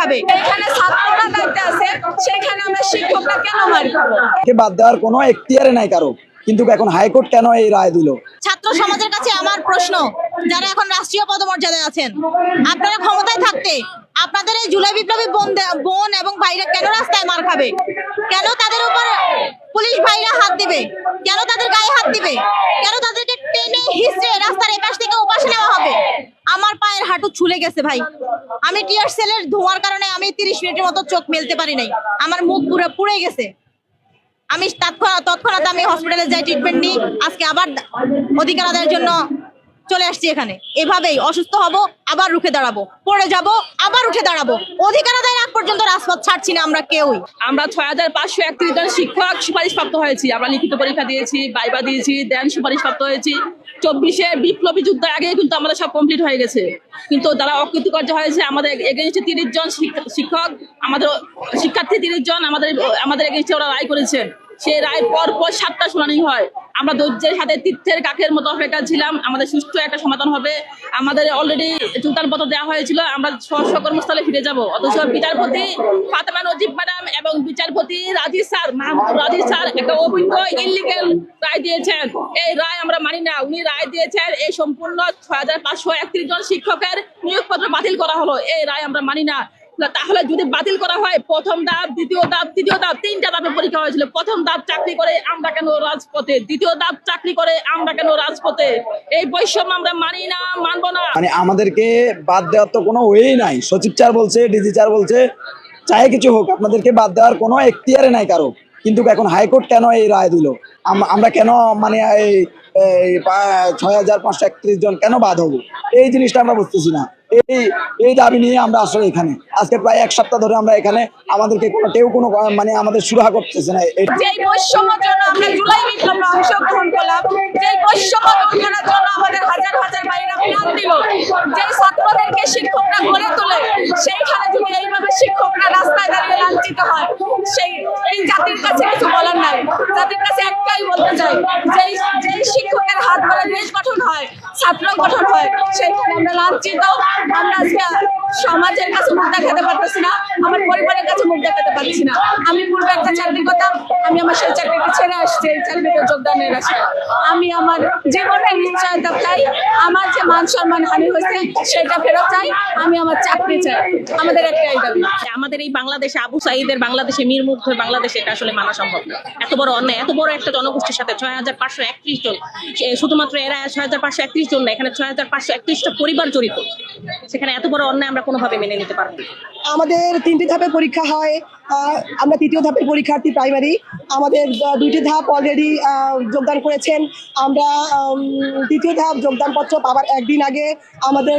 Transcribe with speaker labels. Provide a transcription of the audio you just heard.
Speaker 1: খাবে। এখানে ছাত্ররা দায়িত্বে আছে, সেখানে আমরা শিক্ষকরা কেন মার খাবো?
Speaker 2: বাদ দেওয়ার কোনো এখতিয়ারে নাই কারো, কিন্তু এখন হাইকোর্ট কেন এই রায় দিল?
Speaker 3: ছাত্র সমাজের কাছে আমার প্রশ্ন, যারা এখন রাষ্ট্রীয় পদমর্যাদায় আছেন, আপনারা ক্ষমতায় থাকতে আপনাদের এই জুলাই বিপ্লবী বোন এবং ভাইরা কেন রাস্তায় মার খাবে? কেন তাদের উপর পুলিশ ভাইরা হাত দিবে? কেন তাদের গায়ে হাত দিবে? কেন তাদেরকে টেনে হিচড়ে রাস্তার এপাশ থেকে ওপাশে নেওয়া হবে? আমার পায়ের হাঁটু ছুলে গেছে ভাই। আমি টিয়ার সেলের ধোঁয়ার কারণে আমি 30 মিনিটের মতো চোখ মেলতে পারি নাই। আমার মুখ পুরো পুড়ে গেছে। আমি তৎক্ষণাৎ আমি হসপিটালে যাই, ট্রিটমেন্ট নিই। আজকে আবার অধিকার আদায়ের জন্য চলে আসছি এখানে। এভাবেই অসুস্থ হব, আবার রুখে দাঁড়াবো, পড়ে যাব, আবার উঠে দাঁড়াবো। অধিকার আদায়ের আগ পর্যন্ত রাজপথ ছাড়ছি না আমরা কেউই।
Speaker 4: আমরা 6531 জন শিক্ষক সুপারিশপ্রাপ্ত হয়েছি। আমরা লিখিত পরীক্ষা দিয়েছি, ভাইবা দিয়েছি, দেন সুপারিশপ্রাপ্ত হয়েছি। 24-এ বিপ্লবী যুদ্ধের আগে কিন্তু আমাদের সব কমপ্লিট হয়ে গেছে। কিন্তু যারা অকৃতকার্য হয়েছে, আমাদের এগেইনস্টে 30 জন শিক্ষক, আমাদের শিক্ষার্থী 30 জন আমাদের এগেইনস্টে ওরা রায় করেছেন। সেই রায় পর 7টা শুনানি হয়। আমরা ধৈর্যের সাথে তীর্থের কাকের মতো অপেক্ষা ছিলাম, আমাদের সুষ্ঠু একটা সমাধান হবে। আমাদের অলরেডি চূড়ান্তপত্র দেওয়া হয়েছিল, আমরা স্বকর্মস্থলে ফিরে যাব। অথচ বিচারপতি ফাতেমা নজিব ম্যাডাম এবং বিচারপতি রাজিব স্যার একটা অবৈধ ইলিগেল রায় দিয়েছেন। এই রায় আমরা মানি না। উনি রায় দিয়েছেন এই সম্পূর্ণ 6531 জন শিক্ষকের নিয়োগপত্র বাতিল করা হলো। এই রায় আমরা মানি না। তাহলে যদি বাতিল করা হয়, প্রথম ধাপ, দ্বিতীয় ধাপ, তৃতীয় ধাপ, 3টা ধাপে পরীক্ষা হয়েছিল। প্রথম ধাপ চাকরি করে আমরা কেন রাজপথে? দ্বিতীয় ধাপ চাকরি করে আমরা কেন রাজপথে? এই বৈষম্য আমরা মানি না, মানবো না।
Speaker 2: মানে আমাদেরকে বাদ দেওয়ার তো কোনো ওয়েই নাই। সচিব স্যার বলছে, ডিজি স্যার বলছে, চাই কিছু হোক, আপনাদেরকে বাদ দেওয়ার কোনো এখতিয়ারে নাই কারো, কিন্তু এখন হাইকোর্ট কেন এই রায় দিল? আমরা কেন মানে এই 6531 জন কেন বাদ হবো? এই জিনিসটা আমরা বুঝতেছি না। এই দাবি নিয়ে আমরা আসলে এখানে আজকে প্রায় 1 সপ্তাহ ধরে আমরা এখানে, আমাদেরকে কেউ কোনো মানে আমাদের সুরাহা করতেছে না।
Speaker 1: যেই বৈষম্যের জন্য আমরা জুলাই বিপ্লবে অংশগ্রহণ করলাম, যেই বৈষম্য দূর করার জন্য আমাদের হাজার হাজার ভাইয়েরা প্রাণ দিল, যেই ছাত্রদেরকে শিক্ষকরা গড়ে তোলে, সেইখানে যদি এইভাবে শিক্ষকরা রাস্তায় দাঁড়িয়ে লাঞ্ছিত হয়, এই জাতির কাছে কিছু বলার নাই। জাতির কাছে একটাই বলতে চাই, যেই শিক্ষকের হাত ধরে দেশ গঠন হয়, ছাত্র গঠন হয়, সেইখানে আমরা লাঞ্ছিত। আমরা আজকে সমাজের কাছে মুখ দেখাতে পারতেছি না, আমার পরিবারের কাছে মুখ দেখাতে পারছি না। আমি পূর্বে একটা চাকরি করতাম, আমি আমার সেই চাকরিটা ছেড়ে আসছি এই চাকরিতে যোগদানের আশায়। আমি আমার জীবনের নিশ্চয়তা চাই, আমার যে মান সম্মান হানি হয়েছে সেটা ফেরত চাই, আমি আমার চাকরি চাই। আমাদের একটাই দাবি।
Speaker 5: আমাদের এই বাংলাদেশে আবু সাঈদের বাংলাদেশে, মীর মুগ্ধের বাংলাদেশে এটা আসলে মানা সম্ভব না। এত বড় অন্যায়, এত বড় একটা জনগোষ্ঠীর সাথে 6531 জন, শুধুমাত্র এরা 6531 জন না, এখানে 6531টা পরিবার জড়িত। সেখানে এত বড় অন্যায় আমরা কোনোভাবে মেনে নিতে পারবো না।
Speaker 6: আমাদের 3টি ধাপে পরীক্ষা হয়। আমরা 3য় ধাপের পরীক্ষার্থী প্রাইমারি। আমাদের 2টি ধাপ অলরেডি যোগদান করেছেন। আমরা 3য় ধাপ যোগদানপত্র পাওয়ার একদিন আগে আমাদের